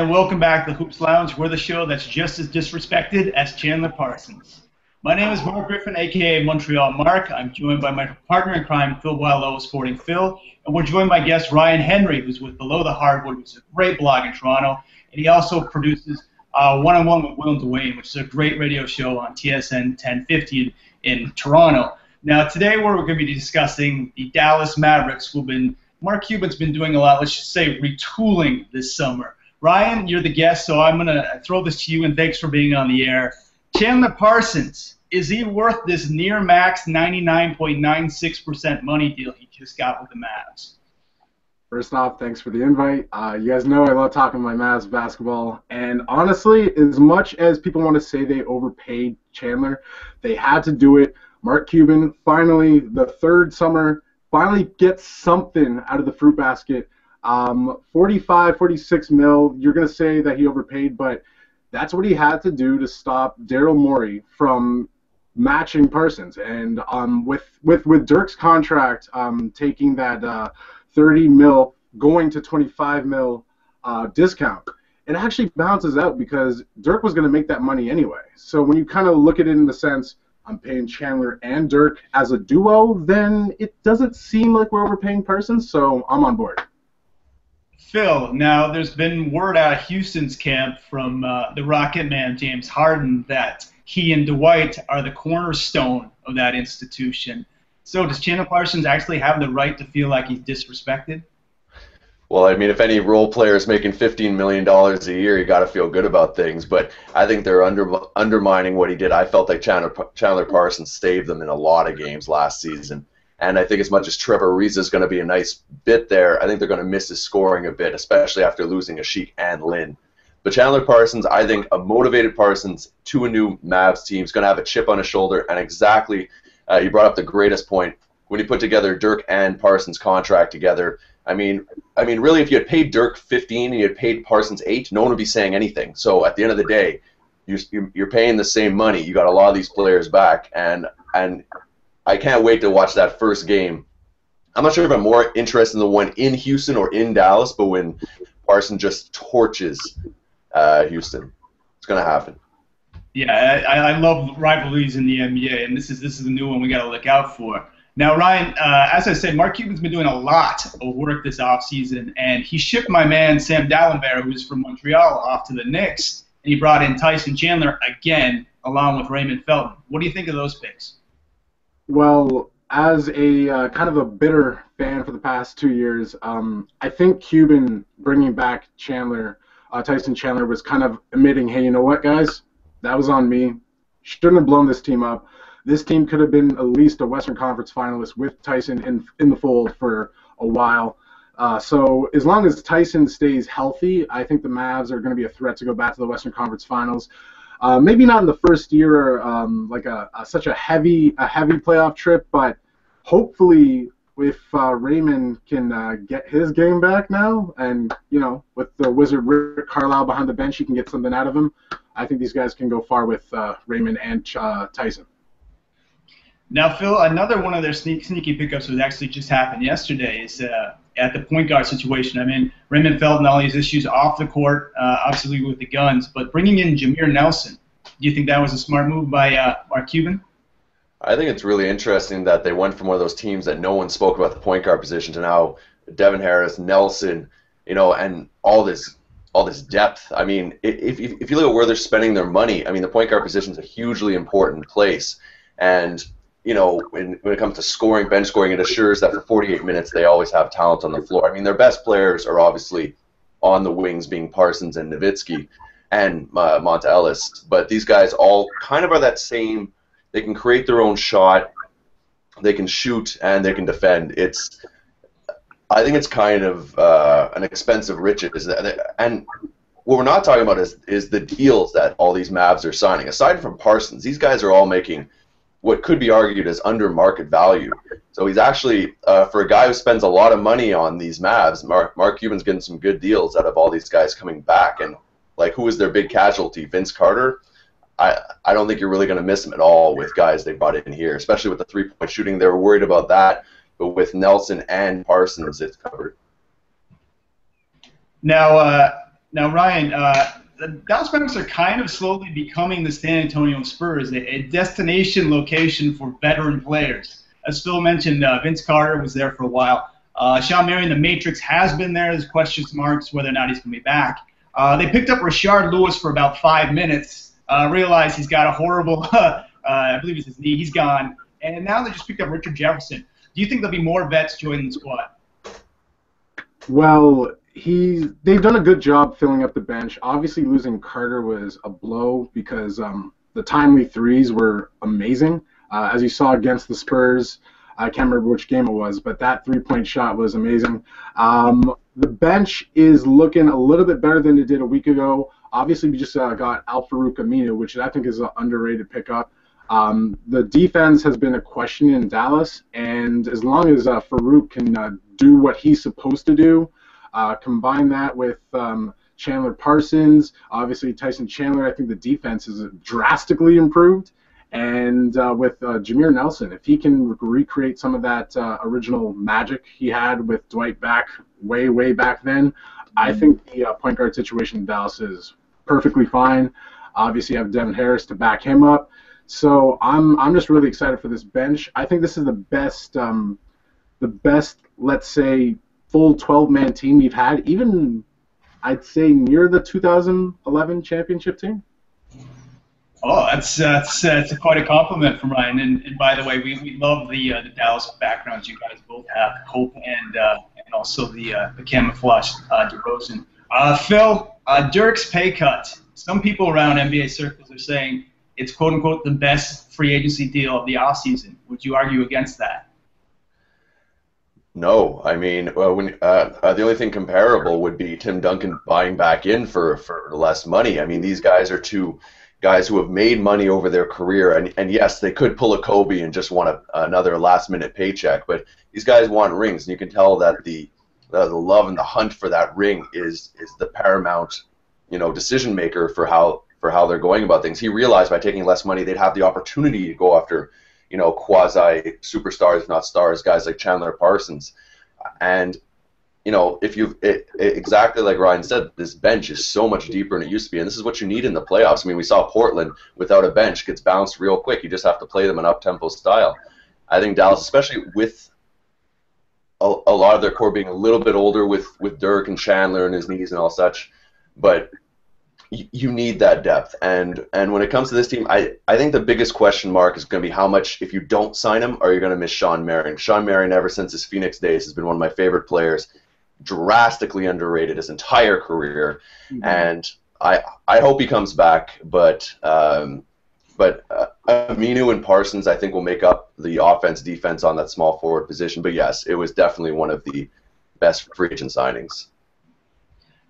and welcome back to Hoops Lounge. We're the show that's just as disrespected as Chandler Parsons. My name is Marc Griffin, a.k.a. Montreal Mark. I'm joined by my partner in crime, Phil Boileau, Sporting Phil, and we're joined by guest Ryan Henry, who's with Below The Hardwood, which is a great blog in Toronto, and he also produces One-on-One with Will and Dwayne, which is a great radio show on TSN 1050 in Toronto. Now, today we're going to be discussing the Dallas Mavericks, Mark Cuban's been doing a lot, let's just say, retooling this summer. Ryan, you're the guest, so I'm going to throw this to you, and thanks for being on the air. Chandler Parsons, is he worth this near-max 99.96% money deal he just got with the Mavs? First off, thanks for the invite. You guys know I love talking my Mavs basketball, and honestly, as much as people want to say they overpaid Chandler, they had to do it. Mark Cuban, finally, the third summer, finally gets something out of the fruit basket. 45, 46 mil, you're going to say that he overpaid, but that's what he had to do to stop Daryl Morey from matching Parsons. And with Dirk's contract taking that 30 mil going to 25 mil discount, it actually balances out because Dirk was going to make that money anyway. So when you kind of look at it in the sense, I'm paying Chandler and Dirk as a duo, then it doesn't seem like we're overpaying Parsons, so I'm on board. Phil, now there's been word out of Houston's camp from the Rocket Man, James Harden, that he and Dwight are the cornerstone of that institution. So does Chandler Parsons actually have the right to feel like he's disrespected? Well, I mean, if any role player is making $15 million a year, you got to feel good about things. But I think they're undermining what he did. I felt like Chandler Parsons saved them in a lot of games last season. And I think as much as Trevor Ariza is going to be a nice bit there, I think they're going to miss his scoring a bit, especially after losing Ashik and Lynn. But Chandler Parsons, I think a motivated Parsons to a new Mavs team is going to have a chip on his shoulder. And exactly, you brought up the greatest point. When you put together Dirk and Parsons' contract together, I mean, really, if you had paid Dirk 15 and you had paid Parsons 8, no one would be saying anything. So at the end of the day, you're paying the same money. You got a lot of these players back, and I can't wait to watch that first game. I'm not sure if I'm more interested in the one in Houston or in Dallas, but when Parsons just torches Houston, it's going to happen. Yeah, I love rivalries in the NBA, and this is a new one we got to look out for. Now, Ryan, as I said, Mark Cuban's been doing a lot of work this offseason, and he shipped my man Sam Dalembert, who's from Montreal, off to the Knicks, and he brought in Tyson Chandler again, along with Raymond Felton. What do you think of those picks? Well, as a kind of a bitter fan for the past 2 years, I think Cuban bringing back Tyson Chandler was kind of admitting, hey, you know what, guys? That was on me. Shouldn't have blown this team up. This team could have been at least a Western Conference finalist with Tyson in the fold for a while. So as long as Tyson stays healthy, I think the Mavs are going to be a threat to go back to the Western Conference Finals. Maybe not in the first year, like such a heavy playoff trip, but hopefully if Raymond can get his game back now, and with the wizard Rick Carlisle behind the bench, he can get something out of him. I think these guys can go far with Raymond and Tyson. Now, Phil, another one of their sneaky pickups was actually just happened yesterday is at the point guard situation. I mean, Raymond Felton, all these issues off the court, obviously with the guns, but bringing in Jameer Nelson, do you think that was a smart move by Mark Cuban? I think it's really interesting that they went from one of those teams that no one spoke about the point guard position to now Devin Harris, Nelson, and all this depth. I mean, if you look at where they're spending their money, I mean, the point guard position is a hugely important place. And when it comes to scoring, bench scoring, it assures that for 48 minutes they always have talent on the floor. I mean, their best players are obviously on the wings, being Parsons and Nowitzki and Monta Ellis. But these guys all kind of are that same. They can create their own shot, they can shoot, and they can defend. I think it's kind of an expensive riches. And what we're not talking about is the deals that all these Mavs are signing. Aside from Parsons, these guys are all making what could be argued as under market value. So he's actually, for a guy who spends a lot of money on these Mavs, Mark Cuban's getting some good deals out of all these guys coming back. And who is their big casualty? Vince Carter? I don't think you're really going to miss him at all with guys they brought in here, especially with the three-point shooting. They were worried about that, but with Nelson and Parsons, it's covered. Now, Now, Ryan, the Dallas Mavericks are kind of slowly becoming the San Antonio Spurs, a destination location for veteran players. As Phil mentioned, Vince Carter was there for a while. Shawn Marion, the Matrix, has been there. There's question marks whether or not he's going to be back. They picked up Rashard Lewis for about 5 minutes, realized he's got a horrible, I believe it's his knee, he's gone. And now they just picked up Richard Jefferson. Do you think there'll be more vets joining the squad? Well, they've done a good job filling up the bench. Obviously, losing Carter was a blow because the timely threes were amazing. As you saw against the Spurs, I can't remember which game it was, but that three-point shot was amazing. The bench is looking a little bit better than it did a week ago. Obviously, we just got Al-Farouq Aminu, which I think is an underrated pickup. The defense has been a question in Dallas, and as long as Farouk can do what he's supposed to do, combine that with Chandler Parsons, obviously Tyson Chandler, I think the defense has drastically improved. And with Jameer Nelson, if he can recreate some of that original magic he had with Dwight back way back then, I think the point guard situation in Dallas is perfectly fine. Obviously, you have Devin Harris to back him up. So I'm just really excited for this bench. I think this is the best, let's say, full 12-man team we've had, even I'd say near the 2011 championship team. Oh, that's quite a compliment from Ryan. And by the way, we love the Dallas backgrounds you guys both have, Hope and also the camouflage DeRozan. Phil, Dirk's pay cut. Some people around NBA circles are saying it's quote unquote the best free agency deal of the offseason. Would you argue against that? No, I mean, the only thing comparable would be Tim Duncan buying back in for less money. I mean, these guys are two guys who have made money over their career, and yes, they could pull a Kobe and just want another last-minute paycheck, but these guys want rings, and you can tell that the love and the hunt for that ring is the paramount, decision maker for how they're going about things. He realized by taking less money, they'd have the opportunity to go after, quasi superstars, if not stars, guys like Chandler Parsons, and exactly like Ryan said, this bench is so much deeper than it used to be, and this is what you need in the playoffs. I mean, we saw Portland without a bench gets bounced real quick. You just have to play them in up-tempo style. I think Dallas, especially with a lot of their core being a little bit older with Dirk and Chandler and his knees and all such, but you need that depth. And when it comes to this team, I think the biggest question mark is going to be how much, if you don't sign him, are you going to miss Shawn Marion. Shawn Marion, ever since his Phoenix days, has been one of my favorite players. Drastically underrated his entire career, and I hope he comes back. But Aminu and Parsons, I think, will make up the offense-defense on that small forward position. But yes, it was definitely one of the best free agent signings.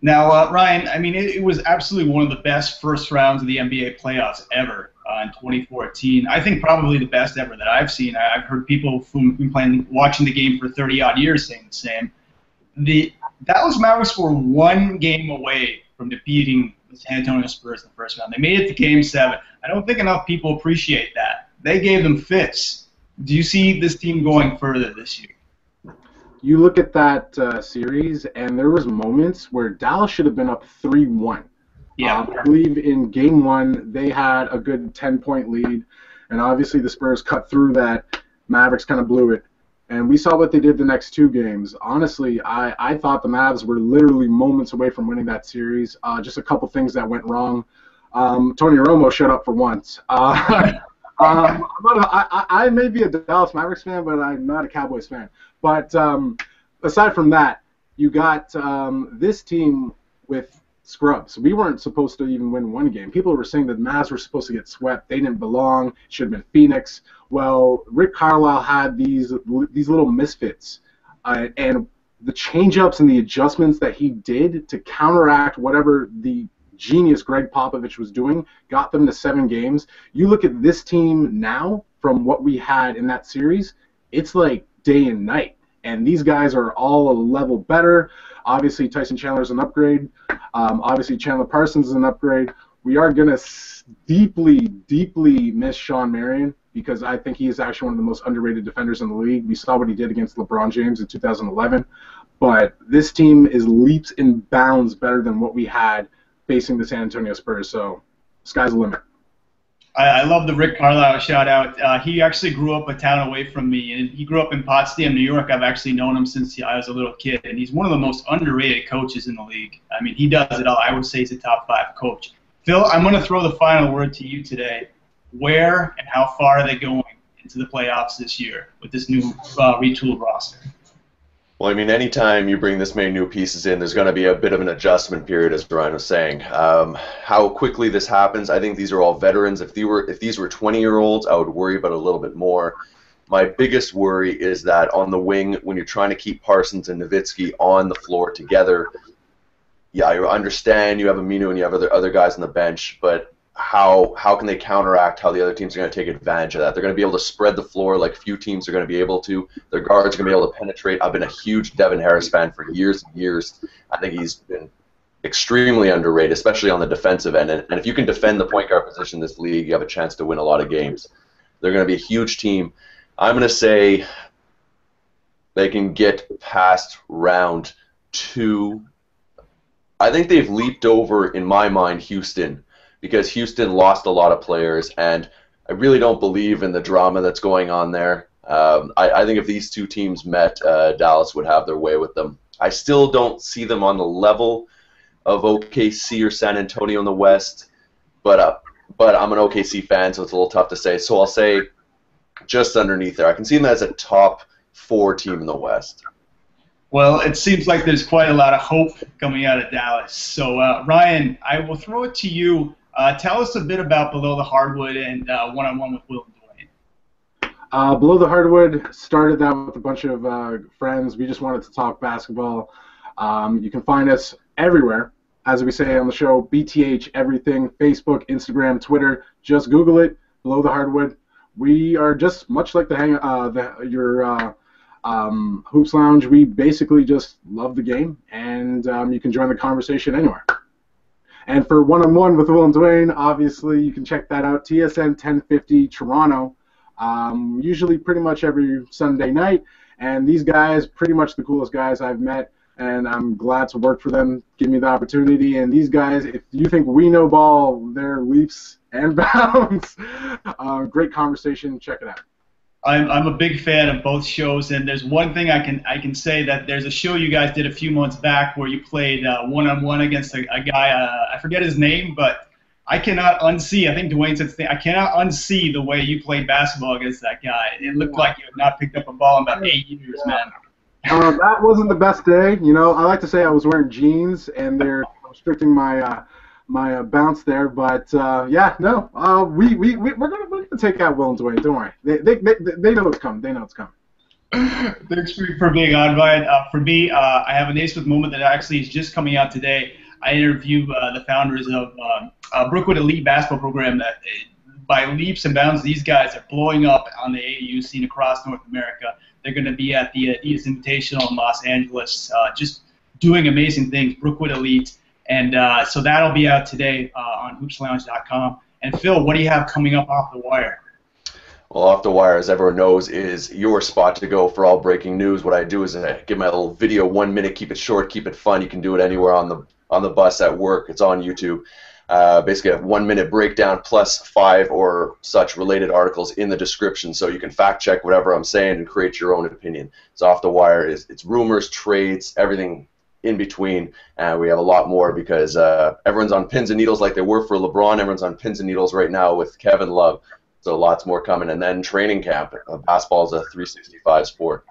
Now, Ryan, I mean, it was absolutely one of the best first rounds of the NBA playoffs ever in 2014. I think probably the best ever that I've seen. I've heard people who've been watching the game for 30-odd years saying the same. The Dallas Mavericks were one game away from defeating the San Antonio Spurs in the first round. They made it to Game 7. I don't think enough people appreciate that. They gave them fits. Do you see this team going further this year? You look at that series, and there was moments where Dallas should have been up 3-1. Yeah. I believe in Game 1 they had a good 10-point lead, and obviously the Spurs cut through that. Mavericks kind of blew it. And we saw what they did the next two games. Honestly, I thought the Mavs were literally moments away from winning that series. Just a couple things that went wrong. Tony Romo showed up for once. I may be a Dallas Mavericks fan, but I'm not a Cowboys fan. But aside from that, you got this team with scrubs. We weren't supposed to even win one game. People were saying that the Mavs were supposed to get swept. They didn't belong. It should have been Phoenix. Well, Rick Carlisle had these little misfits, and the change-ups and the adjustments that he did to counteract whatever the genius Greg Popovich was doing got them to 7 games. You look at this team now from what we had in that series, it's like day and night. And these guys are all a level better. Obviously, Tyson Chandler is an upgrade. Obviously, Chandler Parsons is an upgrade. We are going to deeply miss Shawn Marion because I think he is actually one of the most underrated defenders in the league. We saw what he did against LeBron James in 2011. but this team is leaps and bounds better than what we had facing the San Antonio Spurs. So, sky's the limit. I love the Rick Carlisle shout out. He actually grew up a town away from me, and he grew up in Potsdam, New York. I've actually known him since I was a little kid, and he's one of the most underrated coaches in the league. I mean, he does it all. I would say he's a top 5 coach. Phil, I'm going to throw the final word to you today. Where and how far are they going into the playoffs this year with this new retooled roster? Well, I mean, anytime you bring this many new pieces in, there's going to be a bit of an adjustment period, as Ryan was saying. How quickly this happens, I think these are all veterans. If these were 20-year-olds, I would worry about a little bit more. My biggest worry is that on the wing, when you're trying to keep Parsons and Nowitzki on the floor together, yeah, I understand you have Aminu and you have other guys on the bench, but how can they counteract how the other teams are going to take advantage of that? They're going to be able to spread the floor like few teams are going to be able to. Their guards are going to be able to penetrate. I've been a huge Devin Harris fan for years and years. I think he's been extremely underrated, especially on the defensive end. And if you can defend the point guard position in this league, you have a chance to win a lot of games. They're going to be a huge team. I'm going to say they can get past round 2. I think they've leaped over, in my mind, Houston, because Houston lost a lot of players, and I really don't believe in the drama that's going on there. I think if these two teams met, Dallas would have their way with them. I still don't see them on the level of OKC or San Antonio in the West, but I'm an OKC fan, so it's a little tough to say. So I'll say just underneath there. I can see them as a top 4 team in the West. Well, it seems like there's quite a lot of hope coming out of Dallas. So, Ryan, I will throw it to you. Tell us a bit about Below the Hardwood and one-on-one with Will and Dwayne. Below the Hardwood started that with a bunch of friends. We just wanted to talk basketball. You can find us everywhere, as we say on the show, BTH, everything, Facebook, Instagram, Twitter. Just Google it, Below the Hardwood. We are just much like your Hoops Lounge. We basically just love the game, and you can join the conversation anywhere. And for one-on-one with Will and Dwayne, obviously you can check that out. TSN 1050 Toronto, usually pretty much every Sunday night. And these guys, pretty much the coolest guys I've met, and I'm glad to work for them. Give me the opportunity. And these guys, if you think we know ball, they're leaps and bounds. Great conversation. Check it out. I'm a big fan of both shows, and there's one thing I can say, that there's a show you guys did a few months back where you played one-on-one against a guy, I forget his name, but I cannot unsee, I think Dwayne said, I cannot unsee the way you played basketball against that guy. It looked like you had not picked up a ball in about 8 years, man. That wasn't the best day. You know, I like to say I was wearing jeans, and they're restricting my bounce there, but yeah, no, we're gonna take out Will and Dwayne. Don't worry, they know it's coming. They know it's coming. Thanks for being on, Ryan. For me, I have an Ace with moment that actually is just coming out today. I interview the founders of Brookwood Elite Basketball Program. That by leaps and bounds, these guys are blowing up on the AAU scene across North America. They're going to be at the Adidas Invitational in Los Angeles, just doing amazing things. Brookwood Elite. And so that'll be out today on hoopslounge.com. And Phil, what do you have coming up off the wire? Well, Off the Wire, as everyone knows, is your spot to go for all breaking news. What I do is I give my little video, 1 minute, keep it short, keep it fun. You can do it anywhere on the bus, at work. It's on YouTube. Basically, a 1 minute breakdown plus 5 or such related articles in the description, so you can fact check whatever I'm saying and create your own opinion. It's Off the Wire. It's rumors, trades, everything in between, and we have a lot more because everyone's on pins and needles like they were for LeBron. Everyone's on pins and needles right now with Kevin Love, so lots more coming. And then training camp. Basketball is a 365 sport.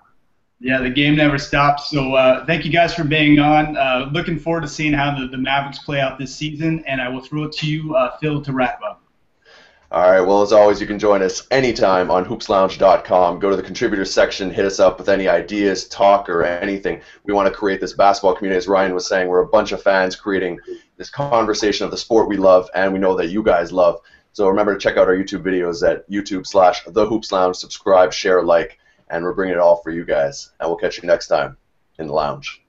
Yeah, the game never stops. So thank you guys for being on. Looking forward to seeing how the Mavericks play out this season, and I will throw it to you, Phil, to wrap up. All right, well, as always, you can join us anytime on hoopslounge.com. Go to the contributors section, hit us up with any ideas, talk, or anything. We want to create this basketball community. As Ryan was saying, we're a bunch of fans creating this conversation of the sport we love, and we know that you guys love. So remember to check out our YouTube videos at YouTube/TheHoopsLounge. Subscribe, share, like, and we're bringing it all for you guys. And we'll catch you next time in the lounge.